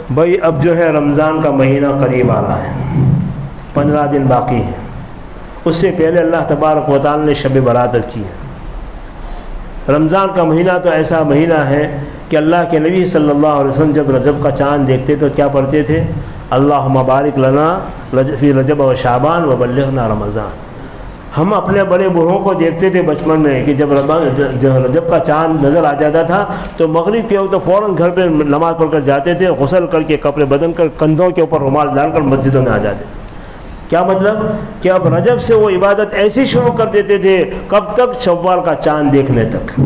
بھائی اب جو ہے رمضان کا مہینہ قریب آ رہا ہے، 15 دن باقی ہیں۔ اس سے پہلے اللہ تبارک و تعالی نے شب برات کی ہے۔ رمضان کا مہینہ تو ایسا مہینہ ہے کہ اللہ کے نبی صلی اللہ علیہ وسلم جب رجب کا چاند دیکھتے تو کیا پڑھتے تھے؟ اللہم بارک لنا فی رجب و شعبان و بلغنا رمضان۔ ہم اپنے بڑے بوڑھوں کو دیکھتے تھے بچپن میں کہ جب رجب کا چاند نظر آ جاتا تھا تو مغرب کے وقت فوراً گھر پہ نماز پڑھ کر جاتے تھے، غسل کر کے کپڑے بدل کر کندھوں کے اوپر رومال ڈال کر مسجدوں میں آ جاتے۔ کیا مطلب کہ اب رجب سے وہ عبادت ایسی شروع کر دیتے تھے کب تک؟ شوال کا چاند دیکھنے تک۔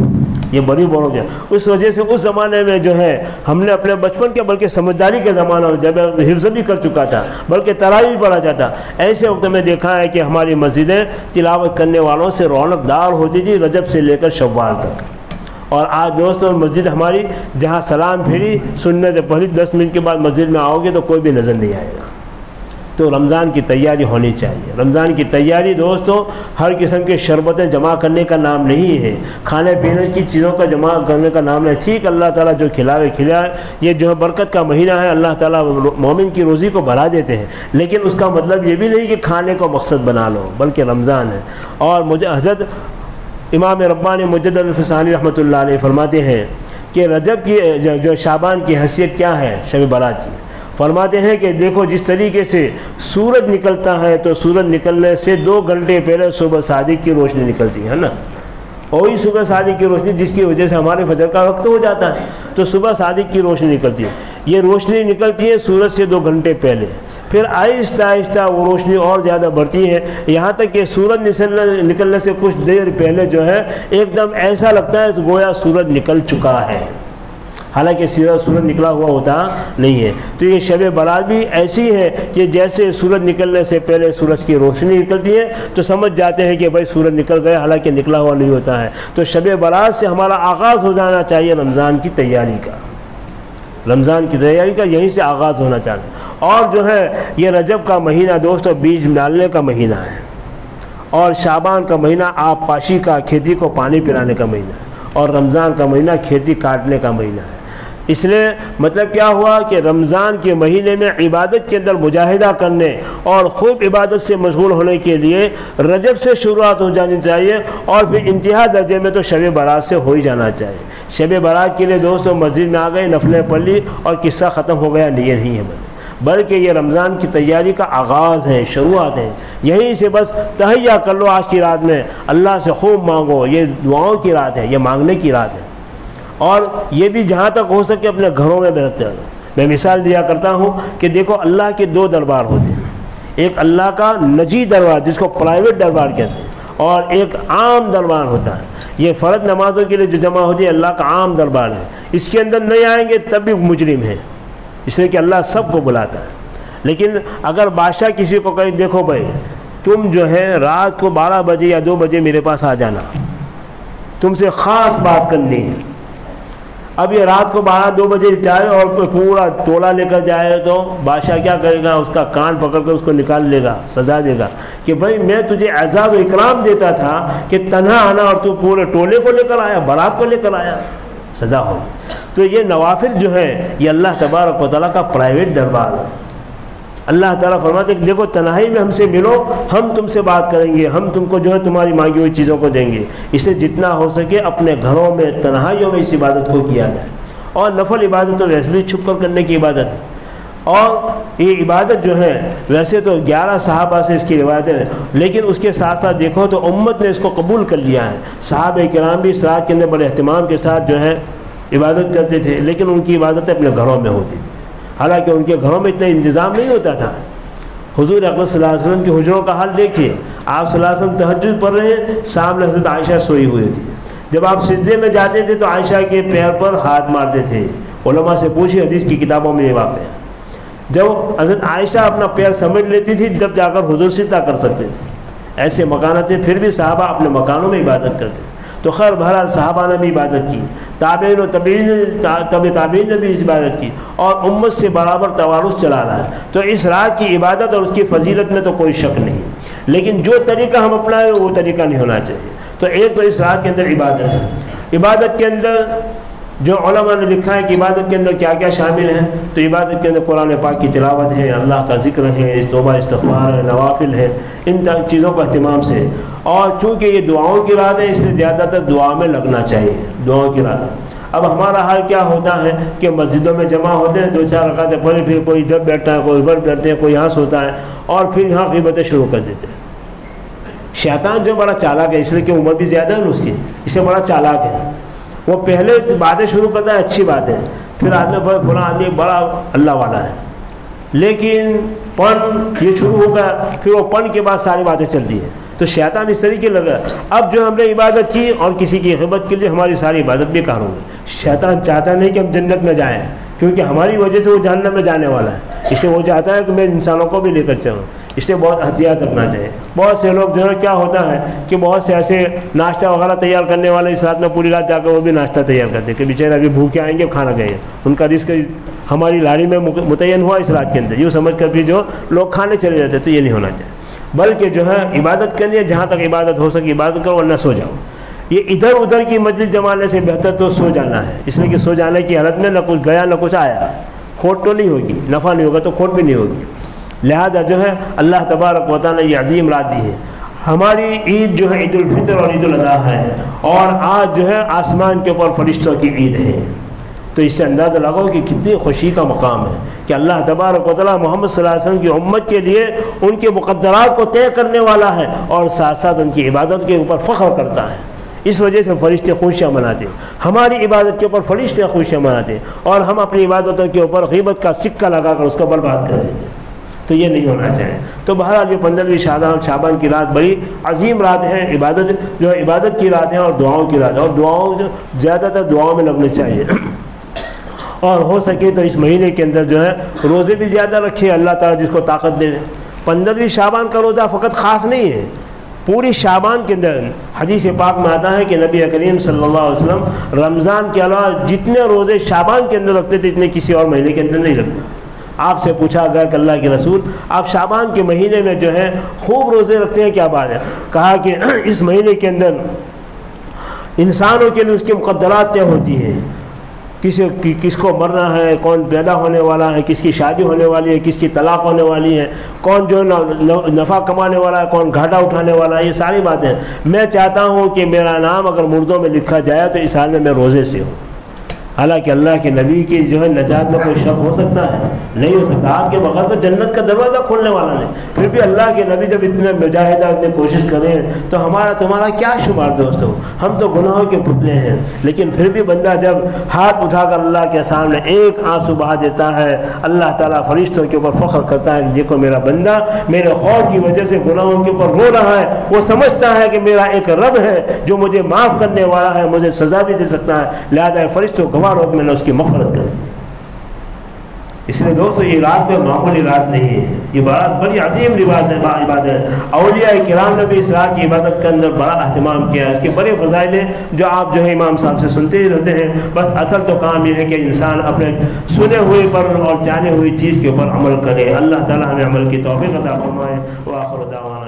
یہ بڑی بڑوں کے اس وجہ سے اس زمانے میں جو ہے ہم نے اپنے بچپن کے بلکہ سمجھداری کے زمانہ میں جب حفظ بھی کر چکا تھا بلکہ تراویح بھی پڑھا جاتا، ایسے وقت میں دیکھا ہے کہ ہماری مسجدیں تلاوت کرنے والوں سے رونق دار ہوتی تھی رجب سے لے کر شوال تک۔ اور آج دوستوں مسجد ہماری جہاں سلام پھیری سننے سے پہلے 10 منٹ کے بعد مسجد میں آؤ گے تو کوئی بھی نظر نہیں آئے گا۔ تو رمضان کی تیاری ہونی چاہیے۔ رمضان کی تیاری دوستوں ہر قسم کے شربتیں جمع کرنے کا نام نہیں ہے، کھانے پینے کی چیزوں کا جمع کرنے کا نام نہیں۔ ٹھیک اللہ تعالیٰ جو کھلاوے کھلائے، یہ جو ہے برکت کا مہینہ ہے، اللہ تعالیٰ مومن کی روزی کو بڑھا دیتے ہیں، لیکن اس کا مطلب یہ بھی نہیں کہ کھانے کو مقصد بنا لو، بلکہ رمضان ہے۔ اور مجھے حضرت امام ربانی مجدد الفسانی رحمۃ اللہ علیہ فرماتے ہیں کہ رجب کی جو شعبان کی حیثیت کیا ہے شب برات کی، فرماتے ہیں کہ دیکھو جس طریقے سے سورج نکلتا ہے تو سورج نکلنے سے 2 گھنٹے پہلے صبح صادق کی روشنی نکلتی ہے نا، وہی صبح صادق کی روشنی جس کی وجہ سے ہمارے فجر کا وقت ہو جاتا ہے، تو صبح صادق کی روشنی نکلتی ہے۔ یہ روشنی نکلتی ہے سورج سے 2 گھنٹے پہلے، پھر آہستہ آہستہ وہ روشنی اور زیادہ بڑھتی ہے یہاں تک کہ سورج نکلنے سے کچھ دیر پہلے جو ہے ایک دم ایسا لگتا ہے گویا سورج نکل چکا ہے، حالانکہ سورج نکلا ہوا ہوتا نہیں ہے۔ تو یہ شب برات بھی ایسی ہے کہ جیسے سورج نکلنے سے پہلے سورج کی روشنی نکلتی ہے تو سمجھ جاتے ہیں کہ بھائی سورج نکل گئے، حالانکہ نکلا ہوا نہیں ہوتا ہے۔ تو شب برات سے ہمارا آغاز ہو جانا چاہیے رمضان کی تیاری کا، رمضان کی تیاری کا یہیں سے آغاز ہونا چاہیے۔ اور جو ہے یہ رجب کا مہینہ دوستو بیج ڈالنے کا مہینہ ہے، اور شعبان کا مہینہ آب پاشی کا، کھیتی کو پانی پلانے کا مہینہ ہے، اور رمضان کا مہینہ کھیتی کاٹنے کا مہینہ ہے۔ اس لیے مطلب کیا ہوا کہ رمضان کے مہینے میں عبادت کے اندر مجاہدہ کرنے اور خوب عبادت سے مشغول ہونے کے لیے رجب سے شروعات ہو جانی چاہیے، اور پھر انتہا درجے میں تو شب برات سے ہو ہی جانا چاہیے۔ شب برات کے لیے دوستوں مسجد میں آ گئے، نفلیں پڑھ لی اور قصہ ختم ہو گیا، یہ نہیں ہے بلکہ یہ رمضان کی تیاری کا آغاز ہے، شروعات ہے۔ یہیں سے بس تہیہ کر لو، آج کی رات میں اللہ سے خوب مانگو، یہ دعاؤں کی رات ہے، یہ مانگنے کی رات ہے۔ اور یہ بھی جہاں تک ہو سکے اپنے گھروں میں بیٹھتے ہیں۔ میں مثال دیا کرتا ہوں کہ دیکھو اللہ کے 2 دربار ہوتے ہیں، ایک اللہ کا نجی دربار جس کو پرائیویٹ دربار کہتے ہیں، اور ایک عام دربار ہوتا ہے۔ یہ فرض نمازوں کے لیے جو جمع ہوتی ہے اللہ کا عام دربار ہے، اس کے اندر نہیں آئیں گے تب بھی مجرم ہیں، اس لیے کہ اللہ سب کو بلاتا ہے۔ لیکن اگر بادشاہ کسی کو کہے دیکھو بھائی تم جو ہے رات کو 12 بجے یا 2 بجے میرے پاس آ جانا، تم سے خاص بات کرنی ہے، اب یہ رات کو 12-2 بجے جائے اور کوئی پورا ٹولہ لے کر جائے تو بادشاہ کیا کرے گا؟ اس کا کان پکڑ کر اس کو نکال لے گا، سزا دے گا کہ بھائی میں تجھے اعزاز و اکرام دیتا تھا کہ تنہا آنا اور تو پورے ٹولے کو لے کر آیا، بارات کو لے کر آیا، سزا ہوگی۔ تو یہ نوافل جو ہے یہ اللہ تبارک و تعالیٰ کا پرائیویٹ دربار ہے۔ اللہ تعالیٰ فرماتے ہیں کہ دیکھو تنہائی میں ہم سے ملو، ہم تم سے بات کریں گے، ہم تم کو جو ہے تمہاری مانگی ہوئی چیزوں کو دیں گے۔ اسے جتنا ہو سکے اپنے گھروں میں تنہائیوں میں اس عبادت کو کیا جائے، اور نفل عبادت تو ویسے بھی چھپ کر کرنے کی عبادت ہے۔ اور یہ عبادت جو ہے ویسے تو 11 صحابہ سے اس کی روایتیں ہیں، لیکن اس کے ساتھ ساتھ دیکھو تو امت نے اس کو قبول کر لیا ہے۔ صحابہ کرام بھی اس رات کے اندر بڑے اہتمام کے ساتھ جو ہے عبادت کرتے تھے، لیکن ان کی عبادتیں اپنے گھروں میں ہوتی تھی، حالانکہ ان کے گھروں میں اتنا انتظام نہیں ہوتا تھا۔ حضور اقدس صلی اللہ علیہ وسلم کی حجروں کا حال دیکھیے، آپ صلی اللہ علیہ وسلم تہجد پڑھ رہے ہیں، سامنے حضرت عائشہ سوئی ہوئی تھی، جب آپ سجدے میں جاتے تھے تو عائشہ کے پیر پر ہاتھ مارتے تھے۔ علماء سے پوچھیے، حدیث کی کتابوں میں یہ واقع ہے۔ جب حضرت عائشہ اپنا پیر سمجھ لیتی تھی جب جا کر حضور سے طے کر سکتے تھے، ایسے مکانات تھے، پھر بھی صحابہ اپنے مکانوں میں عبادت کرتے تھے۔ تو خیر بہرحال صحابہ نے بھی عبادت کی، تابعین و تابعین نے بھی اس عبادت کی، اور امت سے برابر توارث چلا رہا ہے۔ تو اس رات کی عبادت اور اس کی فضیلت میں تو کوئی شک نہیں، لیکن جو طریقہ ہم اپنائیں وہ طریقہ نہیں ہونا چاہیے۔ تو ایک تو اس رات کے اندر عبادت ہے، عبادت کے اندر جو علماء نے لکھا ہے کہ عبادت کے اندر کیا کیا شامل ہے، تو عبادت کے اندر قرآن پاک کی تلاوت ہے، اللہ کا ذکر ہے، توبہ استغفار ہے، نوافل ہے، ان چیزوں کا اہتمام سے. اور چونکہ یہ دعاؤں کی رات ہے اس لیے زیادہ تر دعا میں لگنا چاہیے، دعاؤں کی رات. اب ہمارا حال کیا ہوتا ہے کہ مسجدوں میں جمع ہوتے ہیں، 2-4 رکعتیں پڑھے، پھر کوئی ادھر بیٹھتا ہے، کوئی ادھر بیٹھتے ہیں، کوئی یہاں سوتا ہے، اور پھر یہاں غیبتیں شروع کر دیتے ہیں. شیطان جو بڑا چالاک ہے، اس لیے کہ عمر بھی زیادہ ہے نا اس کی، اس سے بڑا چالاک ہے. وہ پہلے باتیں شروع کرتا ہے اچھی بات ہے، پھر آدمی بڑا آدمی بڑا اللہ والا ہے، لیکن پن یہ شروع ہوگا، پھر وہ پن کے بعد ساری باتیں چلتی ہیں. تو شیطان اس طریقے لگا. اب جو ہم نے عبادت کی اور کسی کی غیبت کے لیے ہماری ساری عبادت بیکار ہو گئی. شیطان چاہتا نہیں کہ ہم جنت میں جائیں، کیونکہ ہماری وجہ سے وہ جہنم میں جانے والا ہے. اس سے وہ چاہتا ہے کہ میں انسانوں کو بھی لے کر چلوں. اس سے بہت احتیاط رکھنا چاہیے. بہت سے لوگ جو ہے کیا ہوتا ہے کہ بہت سے ایسے ناشتہ وغیرہ تیار کرنے والے اس رات میں پوری رات جا کر وہ بھی ناشتہ تیار کرتے کہ بیچارے ابھی بھوکے آئیں گے کھانا کھائیں گے، ان کا رزق ہماری لاڑی میں متعین ہوا اس رات کے اندر، یوں سمجھ کر بھی جو لوگ کھانے چلے جاتے. تو یہ نہیں ہونا چاہیے، بلکہ جو ہے عبادت کرنی ہے، جہاں تک عبادت ہو سکے عبادت کرو ورنہ سو جاؤ. یہ ادھر ادھر کی مجلس جمانے سے بہتر تو سو جانا ہے، اس لیے کہ سو جانے کی حالت میں نہ کچھ گیا نہ کچھ آیا، کھوٹ تو نہیں ہوگی، نفع نہیں ہوگا تو کھوٹ بھی نہیں ہوگی. لہذا جو ہے اللہ تبارک و تعالیٰ نے یہ عظیم رات دی ہے. ہماری عید جو ہے عید الفطر اور عید الاضحیٰ ہے، اور آج جو ہے آسمان کے اوپر فرشتوں کی عید ہے. تو اس سے اندازہ لگاؤ کہ کتنی خوشی کا مقام ہے کہ اللہ تبارک و تعالیٰ محمد صلی اللہ علیہ وسلم کی امت کے لیے ان کے مقدرات کو طے کرنے والا ہے، اور ساتھ ساتھ ان کی عبادت کے اوپر فخر کرتا ہے. اس وجہ سے فرشتے خوشیاں مناتے ہیں، ہماری عبادت کے اوپر فرشتے خوشیاں مناتے ہیں، اور ہم اپنی عبادتوں کے اوپر غیبت کا سکہ لگا کر اس کو برباد کر دیتے ہیں. تو یہ نہیں ہونا چاہیے. تو بہرحال یہ 15ویں شعبان کی رات بڑی عظیم رات ہے، عبادت جو ہے عبادت کی رات ہے اور دعاؤں کی رات ہے، اور دعاؤں زیادہ تر دعاؤں میں لگنے چاہیے. اور ہو سکے تو اس مہینے کے اندر جو ہے روزے بھی زیادہ رکھے، اللہ تعالیٰ جس کو طاقت دے. 15ویں شعبان کا روزہ فقط خاص نہیں ہے، پوری شعبان کے اندر حدیث پاک میں آتا ہے کہ نبی کریم صلی اللہ علیہ وسلم رمضان کے علاوہ جتنے روزے شعبان کے اندر رکھتے تھے اتنے کسی اور مہینے کے اندر نہیں رکھتے. آپ سے پوچھا گیا کہ اللہ کے رسول آپ شعبان کے مہینے میں جو ہے خوب روزے رکھتے ہیں، کیا بات ہے؟ کہا کہ اس مہینے کے اندر انسانوں کے لیے اس کی مقدرات طے ہوتی ہیں، کس کو مرنا ہے، کون پیدا ہونے والا ہے، کس کی شادی ہونے والی ہے، کس کی طلاق ہونے والی ہے، کون جو نفع کمانے والا ہے، کون گھاٹا اٹھانے والا ہے. یہ ساری باتیں میں چاہتا ہوں کہ میرا نام اگر مردوں میں لکھا جائے تو اس حال میں روزے سے ہوں. حالانکہ اللہ کے نبی کی جو ہے نجات میں کوئی شک ہو سکتا ہے؟ نہیں ہو سکتا. آپ کے بغیر تو جنت کا دروازہ کھولنے والا نہیں. پھر بھی اللہ کے نبی جب اتنے مجاہدہ اتنے کوشش کریں تو ہمارا تمہارا کیا شمار دوستو؟ ہم تو گناہوں کے پتلے ہیں. لیکن پھر بھی بندہ جب ہاتھ اٹھا کر اللہ کے سامنے ایک آنسو بہا دیتا ہے، اللہ تعالیٰ فرشتوں کے اوپر فخر کرتا ہے کہ دیکھو میرا بندہ میرے خوف کی وجہ سے گناہوں کے اوپر رو رہا ہے، وہ سمجھتا ہے کہ میرا ایک رب ہے جو مجھے معاف کرنے والا ہے، مجھے سزا بھی دے سکتا ہے. لہذا فرشتوں روک میں نے اس کی مغفرت کر دی. اس لیے دوستو یہ رات کوئی معمولی رات نہیں ہے، یہ بڑی عظیم عبادت ہے. اولیاء کرام نے بھی اس رات کی عبادت کے اندر بڑا اہتمام کیا ہے. اس کے بڑے فضائل ہیں جو آپ جو ہے امام صاحب سے سنتے ہی رہتے ہیں. بس اصل تو کام یہ ہے کہ انسان اپنے سنے ہوئے پر اور جانے ہوئی چیز کے اوپر عمل کرے. اللہ تعالی ہمیں عمل کی توفیق عطا فرمائے. وآخر دعوانا